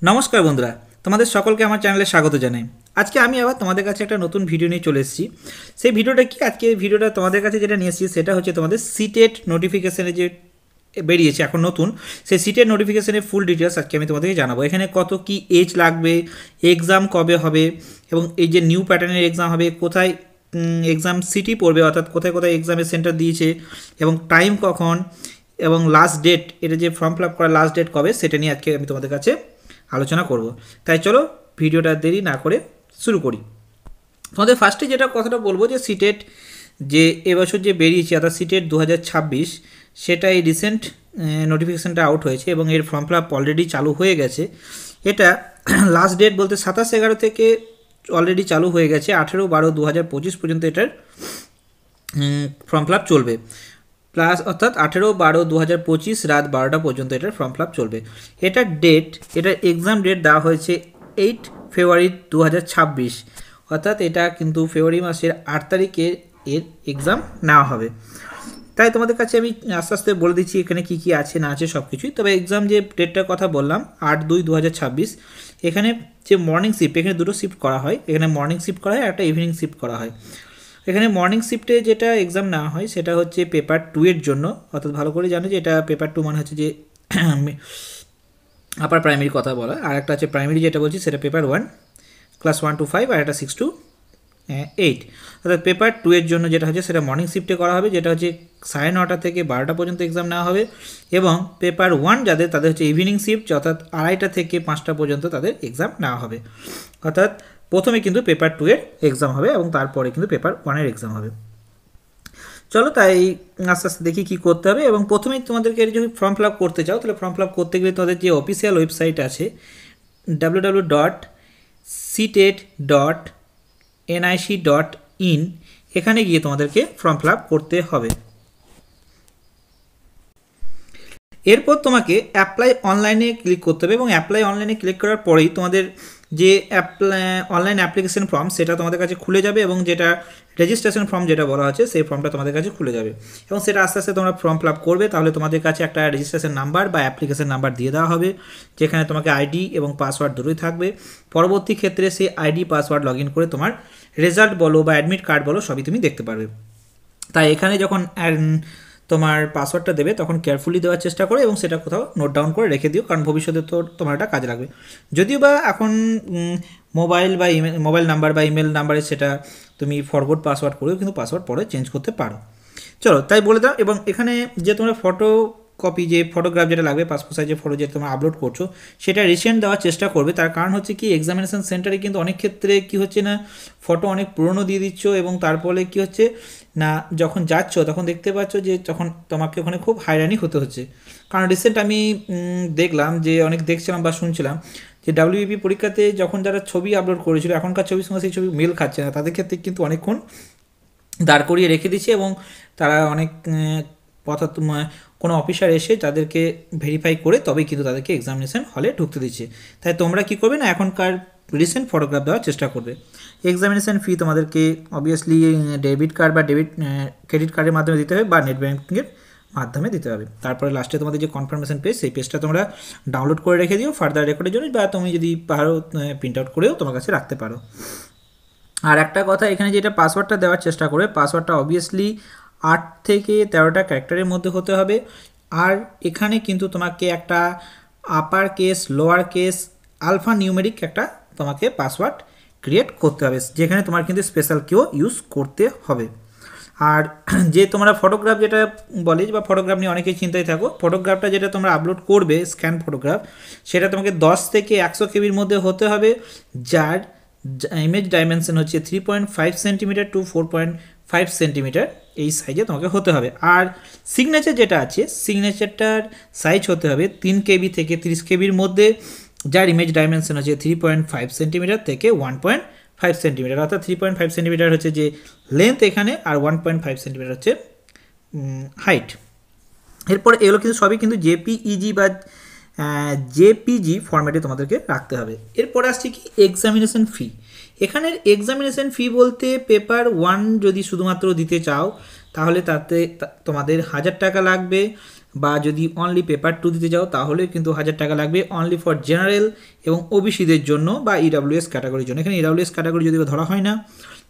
নমস্কার বন্ধুরা, তোমাদের সকলকে আমার চ্যানেলে স্বাগত জানাই। আজকে আমি আবার তোমাদের কাছে একটা নতুন ভিডিও নিয়ে চলে এসেছি। সেই ভিডিওটা কি, আজকে ভিডিওটা তোমাদের কাছে যেটা নিয়ে এসেছি সেটা হচ্ছে তোমাদের সিটেট নোটিফিকেশানে যে বেরিয়েছে এখন নতুন, সেই সিটেট নোটিফিকেশানের ফুল ডিটেলস আজকে আমি তোমাদেরকে জানাবো। এখানে কত কি এজ লাগবে, এক্সাম কবে হবে, এবং এই যে নিউ প্যাটার্নের এক্সাম হবে, কোথায় এক্সাম সিটি পড়বে, অর্থাৎ কোথায় কোথায় এক্সামের সেন্টার দিয়েছে এবং টাইম কখন, এবং লাস্ট ডেট, এটা যে ফর্ম ফিল আপ করার লাস্ট ডেট কবে, সেটা নিয়ে আজকে আমি তোমাদের কাছে আলোচনা করব। তাই চলো ভিডিওটা দেরি না করে শুরু করি। তোমাদের ফার্স্টে যেটা কথাটা বলবো যে সিটেট যে এবছর যে বেরিয়েছে অর্থাৎ সিটেট 2026, সেটা এই রিসেন্ট নোটিফিকেশানটা আউট হয়েছে এবং এর ফর্ম ফিল আপ অলরেডি চালু হয়ে গেছে। এটা লাস্ট ডেট বলতে 27/11 থেকে অলরেডি চালু হয়ে গেছে। 18/12/2025 পর্যন্ত এটার ফর্ম ফিল আপ চলবে। প্লাস অর্থাৎ 18/12/2025 রাত 12টা পর্যন্ত এটার ফর্ম ফিল আপ চলবে। এটার ডেট, এটার এক্সাম ডেট দেওয়া হয়েছে 8 ফেব্রুয়ারি 2026, অর্থাৎ এটা কিন্তু ফেব্রুয়ারি মাসের 8 তারিখে এর এক্সাম নেওয়া হবে। তাই তোমাদের কাছে আমি আস্তে আস্তে বলে দিচ্ছি এখানে কী কী আছে না আছে সব কিছুই। তবে এক্সাম যে ডেটটার কথা বললাম 8/2/2026, এখানে যে মর্নিং শিফট, এখানে দুটো শিফট করা হয়, এখানে মর্নিং শিফট করা হয়, একটা ইভিনিং শিফট করা হয়। এখানে মর্নিং শিফটে যেটা এক্সাম নেওয়া হয় সেটা হচ্ছে পেপার 2 এর জন্য, অর্থাৎ ভালো করে জানো যে এটা পেপার 2 মানে হচ্ছে যে আপার প্রাইমারি কথা বলা, আর একটা আছে প্রাইমারি যেটা বলছি সেটা পেপার 1 ক্লাস 1 to 5, আর একটা 6 to 8। অর্থাৎ পেপার 2 এর জন্য যেটা হচ্ছে সেটা মর্নিং শিফটে করা হবে, যেটা হচ্ছে 9:30 থেকে 12টা পর্যন্ত এক্সাম নেওয়া হবে। এবং পেপার 1 যাদের, তাদের হচ্ছে ইভিনিং শিফট, অর্থাৎ 2:30 থেকে 5টা পর্যন্ত তাদের এক্সাম নেওয়া হবে। অর্থাৎ প্রথমে কিন্তু পেপার 2 এর এক্সাম হবে এবং তারপরে কিন্তু পেপার 1 এর এক্সাম হবে। চলো তাই আস্তে আস্তে দেখি কী করতে হবে। এবং প্রথমেই তোমাদেরকে যদি ফর্ম ফিল আপ করতে চাও, তাহলে ফর্ম ফিল আপ করতে গেলে তোমাদের যে অফিসিয়াল ওয়েবসাইট আছে www.ctet.nic.in, এখানে গিয়ে তোমাদেরকে ফর্ম ফিল আপ করতে হবে। এরপর তোমাকে অ্যাপ্লাই অনলাইনে ক্লিক করতে হবে এবং অ্যাপ্লাই অনলাইনে ক্লিক করার পরেই তোমাদের যে অনলাইন অ্যাপ্লিকেশন ফর্ম সেটা তোমাদের কাছে খুলে যাবে এবং যেটা রেজিস্ট্রেশন ফর্ম যেটা বলা হচ্ছে সেই ফর্মটা তোমাদের কাছে খুলে যাবে এবং সেটা আস্তে আস্তে তোমরা ফর্ম ফিল আপ করবে। তাহলে তোমাদের কাছে একটা রেজিস্ট্রেশন নাম্বার বা অ্যাপ্লিকেশন নাম্বার দিয়ে দেওয়া হবে, যেখানে তোমাকে আইডি এবং পাসওয়ার্ড দুটোই থাকবে। পরবর্তী ক্ষেত্রে সেই আইডি পাসওয়ার্ড লগ ইন করে তোমার রেজাল্ট বলো বা অ্যাডমিট কার্ড বলো সবই তুমি দেখতে পারবে। তাই এখানে যখন তোমার পাসওয়ার্ডটা দেবে তখন কেয়ারফুলি দেওয়ার চেষ্টা করো এবং সেটা কোথাও নোট ডাউন করে রেখে দিও, কারণ ভবিষ্যতে তো তোমার এটা কাজে লাগবে। যদিও বা এখন মোবাইল বা মোবাইল নাম্বার বা ইমেল নাম্বারে সেটা তুমি ফরওয়ার্ড পাসওয়ার্ড করেও কিন্তু পাসওয়ার্ড পরে চেঞ্জ করতে পারো। চলো তাই বলে দাও। এবং এখানে যে তোমরা ফটো কপি, যে ফটোগ্রাফ যেটা লাগবে, পাসপোর্ট সাইজের ফটো যেটা তোমরা আপলোড করছো, সেটা রিসেন্ট দেওয়ার চেষ্টা করবে। তার কারণ হচ্ছে কি, এক্সামিনেশন সেন্টারে কিন্তু অনেক ক্ষেত্রে কি হচ্ছে না, ফটো অনেক পুরনো দিয়ে দিচ্ছ এবং তারপরে কি হচ্ছে না, যখন যাচ্ছ তখন দেখতে পাচ্ছ যে তখন তোমাকে ওখানে খুব হয়রানি হতে হচ্ছে। কারণ রিসেন্ট আমি দেখলাম যে অনেক দেখছিলাম বা শুনছিলাম যে ডাব্লিউবিপি পরীক্ষাতে যখন যারা ছবি আপলোড করেছিল, এখনকার ছবির সঙ্গে সেই ছবি মেল খাচ্ছে না, তাদের ক্ষেত্রে কিন্তু অনেকক্ষণ দাঁড় করিয়ে রেখে দিচ্ছে এবং তারা অনেক অর্থাৎ কোনো অফিসার এসে তাদেরকে ভেরিফাই করে তবেই কিন্তু তাদেরকে এক্সামিনেশন হলে ঢুকতে দিচ্ছে। তাই তোমরা কী করবে না, এখনকার রিসেন্ট ফটোগ্রাফ দেওয়ার চেষ্টা করবে। এক্সামিনেশন ফি তোমাদেরকে অবভিয়াসলি ডেবিট কার্ড বা ক্রেডিট কার্ডের মাধ্যমে দিতে হবে বা নেট ব্যাঙ্কিংয়ের মাধ্যমে দিতে হবে। তারপরে লাস্টে তোমাদের যে কনফার্মেশন পেজ, সেই পেজটা তোমরা ডাউনলোড করে রেখে দিও ফার্দার রেকর্ডের জন্য, বা তুমি যদি পারো প্রিন্ট আউট করেও তোমার কাছে রাখতে পারো। আর একটা কথা, এখানে যেটা পাসওয়ার্ডটা দেওয়ার চেষ্টা করবে, পাসওয়ার্ডটা অবভিয়াসলি 8 থেকে 13টা ক্যারেক্টারের মধ্যে হতে হবে। আর এখানে কিন্তু তোমাকে একটা upper case, lower case, alphanumeric একটা তোমাকে পাসওয়ার্ড ক্রিয়েট করতে হবে, যেখানে তোমার কিন্তু স্পেশাল কিও ইউজ করতে হবে। আর যে তোমরা ফটোগ্রাফ যেটা বলে বা ফটোগ্রাফ নিয়ে অনেকেই চিন্তায় থাকো, ফটোগ্রাফটা যেটা তোমরা আপলোড করবে স্ক্যান ফটোগ্রাফ, সেটা তোমাকে 10 থেকে 100 কেবির মধ্যে হতে হবে, যার ইমেজ ডাইমেনশন হচ্ছে 3.5 সেন্টিমিটার টু 4.5 সেন্টিমিটার, এই সাইজে তোমাকে হতে হবে। আর সিগনেচার যেটা আছে, সিগনেচারটার সাইজ হতে হবে 3 কেবি থেকে 30 কেবির মধ্যে, যার ইমেজ ডাইমেনশন হচ্ছে 3.5 সেন্টিমিটার থেকে 1.5 সেন্টিমিটার। অর্থাৎ 3.5 সেন্টিমিটার হচ্ছে যে লেন্থ এখানে, আর 1.5 সেন্টিমিটার হচ্ছে হাইট। এরপরে এগুলো কিন্তু সবই কিন্তু জেপিইজি বা জেপিজি ফরম্যাটে তোমাদেরকে রাখতে হবে। এরপরে আসছে কি এক্সামিনেশন ফি। এখানের এক্সামিনেশন ফি বলতে পেপার 1 যদি শুধুমাত্র দিতে চাও তাহলে তাতে তোমাদের 1000 টাকা লাগবে। বা যদি অনলি পেপার 2 দিতে যাও তাহলে কিন্তু 1000 টাকা লাগবে অনলি ফর জেনারেল এবং ওবিসিদের জন্য বা ইডাব্লিউএস ক্যাটাগরির জন্য। এখানে ইডাব্লিউএস ক্যাটাগরি যদি ধরা হয় না,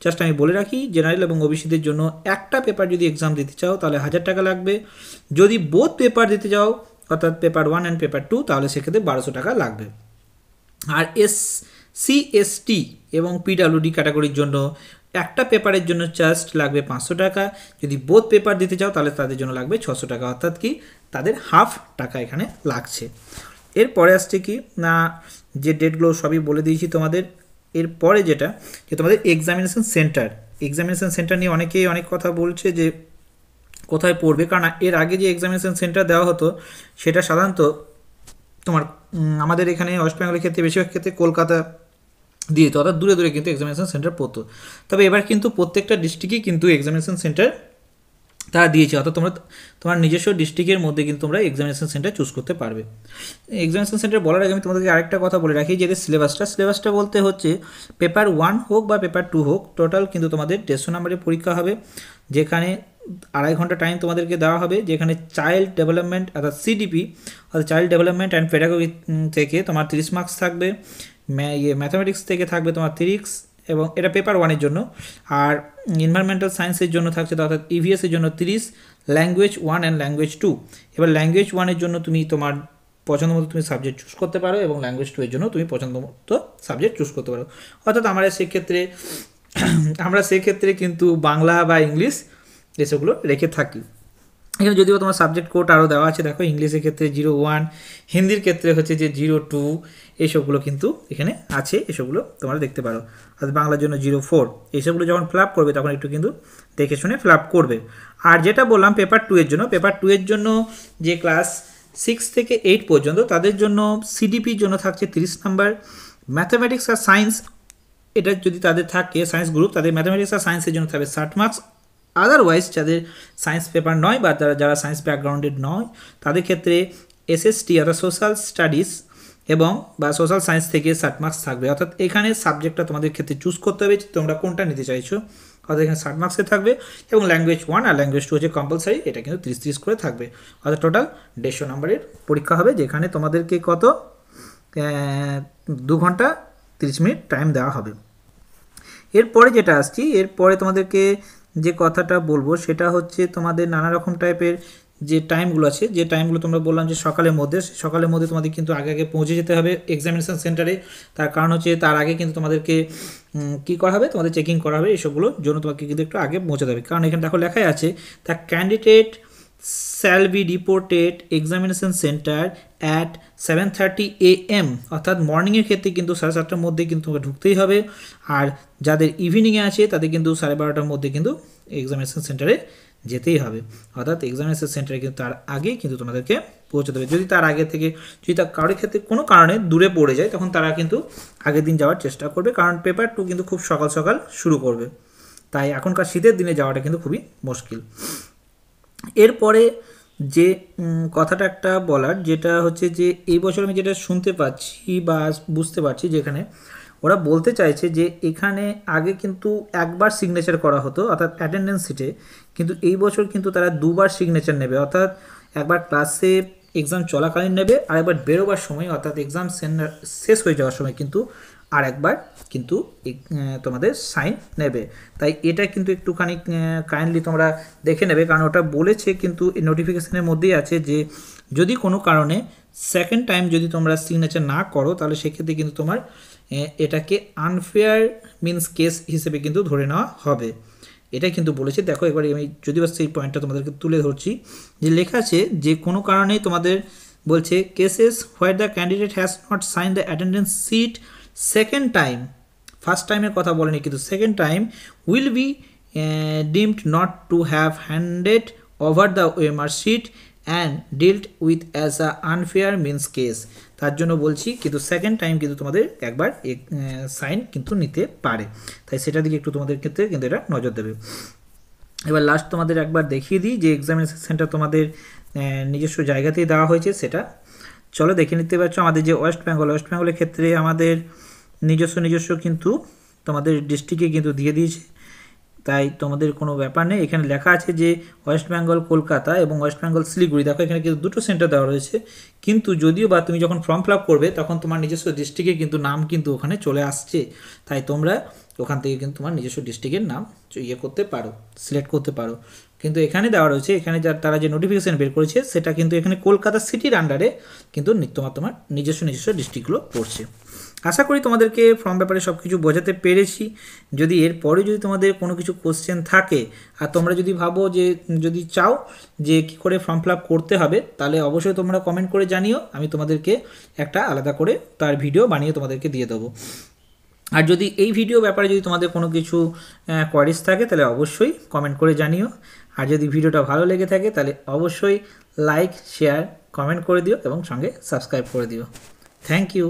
জাস্ট আমি বলে রাখি জেনারেল এবং ওবিসিদের জন্য একটা পেপার যদি এক্সাম দিতে চাও তাহলে 1000 টাকা লাগবে। যদি বোথ পেপার দিতে যাও অর্থাৎ পেপার 1 অ্যান্ড পেপার 2 তাহলে সেক্ষেত্রে 1200 টাকা লাগবে। আর SC/ST এবং পিডাব্লিউডি ক্যাটাগরির জন্য একটা পেপারের জন্য জাস্ট লাগবে 500 টাকা। যদি বোথ পেপার দিতে চাও তাহলে তাদের জন্য লাগবে 600 টাকা, অর্থাৎ কি তাদের হাফ টাকা এখানে লাগছে। এরপরে আসছে কি না, যে ডেটগুলো সবই বলে দিয়েছি তোমাদের। এরপরে যেটা যে তোমাদের এক্সামিনেশন সেন্টার নিয়ে অনেকেই অনেক কথা বলছে যে কোথায় পড়বে, কারণ এর আগে যে এক্সামিনেশন সেন্টার দেওয়া হতো সেটা সাধারণত তোমার আমাদের এখানে ওয়েস্ট বেঙ্গলের ক্ষেত্রে বেশিরভাগ ক্ষেত্রে কলকাতা দিয়ে তো, অর্থাৎ দূরে দূরে কিন্তু এক্সামিনেশন সেন্টার পড়তো। তবে এবার কিন্তু প্রত্যেকটা ডিস্ট্রিক্টই কিন্তু এক্সামিনেশন সেন্টার তারা দিয়েছে, অর্থাৎ তোমার নিজস্ব ডিস্ট্রিক্টের মধ্যে কিন্তু তোমরা এক্সামিনেশন সেন্টার চুজ করতে পারবে। এক্সামিনেশন সেন্টার বলার আগে আমি তোমাদেরকে আরেকটা কথা বলে রাখি, যে সিলেবাসটা বলতে হচ্ছে পেপার 1 হোক বা পেপার 2 হোক, টোটাল কিন্তু তোমাদের 150 নম্বরের পরীক্ষা হবে, যেখানে 2.5 ঘন্টা টাইম তোমাদেরকে দেওয়া হবে, যেখানে চাইল্ড ডেভেলপমেন্ট অর্থাৎ সিডিপি অর্থাৎ চাইল্ড ডেভেলপমেন্ট অ্যান্ড পেডাগজি থেকে তোমার 30 মার্কস থাকবে, ম্যাথামেটিক্স থেকে থাকবে তোমার 30, এবং এটা পেপার 1-এর জন্য। আর এনভায়রনমেন্টাল সায়েন্সের জন্য থাকছে অর্থাৎ ইভিএসের জন্য 30, ল্যাঙ্গুয়েজ 1 অ্যান্ড ল্যাঙ্গুয়েজ 2। এবার ল্যাঙ্গুয়েজ 1-এর জন্য তুমি তোমার পছন্দ মতো তুমি সাবজেক্ট চুজ করতে পারো, এবং ল্যাঙ্গুয়েজ 2-এর জন্য তুমি পছন্দ মতো সাবজেক্ট চুজ করতে পারো। অর্থাৎ আমরা সেক্ষেত্রে কিন্তু বাংলা বা ইংলিশ এসবগুলো রেখে থাকি। এখানে যদিও তোমার সাবজেক্ট কোড আরও দেওয়া আছে, দেখো ইংলিশের ক্ষেত্রে 01, হিন্দির ক্ষেত্রে হচ্ছে যে 02, এইসবগুলো কিন্তু এখানে আছে, এসবগুলো তোমরা দেখতে পারো। অর্থাৎ বাংলার জন্য 04, এইসবগুলো যখন ফিল আপ করবে তখন একটু কিন্তু দেখে শুনে ফিল আপ করবে। আর যেটা বললাম পেপার 2-এর জন্য যে ক্লাস 6 থেকে 8 পর্যন্ত তাদের জন্য সিডিপির জন্য থাকছে 30 নাম্বার, ম্যাথামেটিক্স আর সায়েন্স এটা যদি তাদের থাকে সায়েন্স গ্রুপ, তাদের ম্যাথামেটিক্স আর সায়েন্সের জন্য থাকবে 60 মার্কস। আদারওয়াইজ যাদের সায়েন্স পেপার নয় বা যারা সায়েন্স ব্যাকগ্রাউন্ডেড নয় তাদের ক্ষেত্রে SST অর্থাৎ সোশ্যাল স্টাডিজ এবং বা সোশ্যাল সায়েন্স থেকে 60 মার্কস থাকবে। অর্থাৎ এখানে সাবজেক্টটা তোমাদের ক্ষেত্রে চুজ করতে হবে তোমরা কোনটা নিতে চাইছো, অর্থাৎ এখানে 60 মার্কসে থাকবে, এবং ল্যাঙ্গুয়েজ 1 আর ল্যাঙ্গুয়েজ 2 হচ্ছে কম্পালসারি, এটা কিন্তু 30 করে থাকবে। অর্থাৎ টোটাল 150 নম্বরের পরীক্ষা হবে, যেখানে তোমাদেরকে 2 ঘন্টা 30 মিনিট টাইম দেওয়া হবে। এরপরে যেটা আসছি, এরপরে তোমাদেরকে যে কথাটা বলবো সেটা হচ্ছে তোমাদের নানা রকম টাইপের যে টাইমগুলো আছে, যে টাইমগুলো তোমরা বললাম যে সকালের মধ্যে তোমাদের কিন্তু আগে পৌঁছে যেতে হবে এক্সামিনেশন সেন্টারে। তার কারণ হচ্ছে তার আগে কিন্তু তোমাদেরকে কী করা হবে, তোমাদের চেকিং করা হবে, এসবগুলোর জন্য তোমাকে কিন্তু একটু আগে পৌঁছাতে হবে। কারণ এখানে দেখো লেখাই আছে the candidate shall be reported examination center at 7:30 AM, অর্থাৎ মর্নিংয়ের ক্ষেত্রে কিন্তু 7:30টার মধ্যে কিন্তু ঢুকতেই হবে। আর যাদের ইভিনিংয়ে আছে তাদের কিন্তু 12:30টার মধ্যে কিন্তু এক্সামিনেশন সেন্টারে যেতেই হবে। অর্থাৎ এক্সামিনেশন সেন্টারে কিন্তু তার আগেই কিন্তু তোমাদেরকে পৌঁছাতে হবে। যদি তার আগে থেকে যদি তার কারোর ক্ষেত্রে কোনো কারণে দূরে পড়ে যায় তখন তারা কিন্তু আগের দিন যাওয়ার চেষ্টা করবে, কারণ পেপার 2 কিন্তু খুব সকাল সকাল শুরু করবে, তাই এখনকার শীতের দিনে যাওয়াটা কিন্তু খুবই মুশকিল। এরপরে যে কথাটা একটা বলার যেটা হচ্ছে যে এই বছর আমি যেটা শুনতে পাচ্ছি বা বুঝতে পারছি, যেখানে ওরা বলতে চাইছে যে এখানে আগে কিন্তু একবার সিগনেচার করা হতো অর্থাৎ অ্যাটেন্ডেন্স শিটে, কিন্তু এই বছর কিন্তু তারা 2বার সিগনেচার নেবে। অর্থাৎ একবার ক্লাসে এক্সাম চলাকালীন নেবে, আর একবার বেরোবার সময় অর্থাৎ এক্সাম শেষ হয়ে যাওয়ার সময় কিন্তু আর একবার কিন্তু তোমাদের সাইন নেবে। তাই এটা কিন্তু একটুখানি কাইন্ডলি তোমরা দেখে নেবে, কারণ ওটা বলেছে কিন্তু এই নোটিফিকেশানের মধ্যেই আছে যে যদি কোনো কারণে সেকেন্ড টাইম যদি তোমরা সিগনেচার না করো তাহলে সেক্ষেত্রে কিন্তু তোমার এটাকে আনফেয়ার মিনস কেস হিসেবে কিন্তু ধরে নেওয়া হবে, এটাই কিন্তু বলেছে। দেখো এবার আমি যদি বা সেই পয়েন্টটা তোমাদেরকে তুলে ধরছি, যে লেখা আছে যে কোনো কারণেই তোমাদের বলছে cases where the candidate has not sign the attendance sheet second time, first টাইমের কথা বলেনি কিন্তু second time, will be deemed not to have handed over the OMR sheet and dealt with as a unfair means case. তার জন্য বলছি কিন্তু second time কিন্তু তোমাদের একবার সাইন কিন্তু নিতে পারে, তাই সেটার দিকে একটু তোমাদের ক্ষেত্রে কিন্তু এটা নজর দেবে। এবার লাস্ট তোমাদের একবার দেখিয়ে দিই যে এক্সামিনেশন সেন্টার তোমাদের নিজস্ব জায়গাতেই দেওয়া হয়েছে, সেটা চলো দেখে নিতে পারছো। আমাদের যে ওয়েস্ট বেঙ্গলের ক্ষেত্রে আমাদের নিজস্ব কিন্তু তোমাদের ডিস্ট্রিক্টে কিন্তু দিয়ে দিয়েছে। তাই তোমাদের কোনো ব্যাপার নেই। এখানে লেখা আছে যে ওয়েস্ট বেঙ্গল কলকাতা এবং ওয়েস্ট বেঙ্গল শিলিগুড়ি, দেখো এখানে কিন্তু দুটো সেন্টার দেওয়া রয়েছে, কিন্তু যদিও বা তুমি যখন ফর্ম ফিল আপ করবে তখন তোমার নিজস্ব ডিস্ট্রিক্টে কিন্তু নাম কিন্তু ওখানে চলে আসছে, তাই তোমরা ওখান থেকে কিন্তু তোমার নিজস্ব ডিস্ট্রিক্টের নাম করতে পারো, সিলেক্ট করতে পারো। কিন্তু এখানে দেওয়া রয়েছে, এখানে তারা যে নোটিফিকেশান বের করেছে সেটা কিন্তু এখানে কলকাতা সিটির আন্ডারে কিন্তু তোমার নিজস্ব ডিস্ট্রিক্টগুলো পড়ছে। আশা করি তোমাদেরকে ফর্ম ব্যাপারে সব কিছু বোঝাতে পেরেছি। যদি এরপরে যদি তোমাদের কোনো কিছু কোশ্চেন থাকে আর তোমরা যদি ভাবো যে যদি চাও যে কী করে ফর্ম ফিল আপ করতে হবে, তাহলে অবশ্যই তোমরা কমেন্ট করে জানিও, আমি তোমাদেরকে একটা আলাদা করে তার ভিডিও বানিয়ে তোমাদেরকে দিয়ে দেবো। আর যদি এই ভিডিও ব্যাপারে যদি তোমাদের কোনো কিছু কোয়ারিজ থাকে তাহলে অবশ্যই কমেন্ট করে জানিও। আর যদি ভিডিওটা ভালো লেগে থাকে তাহলে অবশ্যই লাইক, শেয়ার, কমেন্ট করে দিও এবং সঙ্গে সাবস্ক্রাইব করে দিও। Thank you.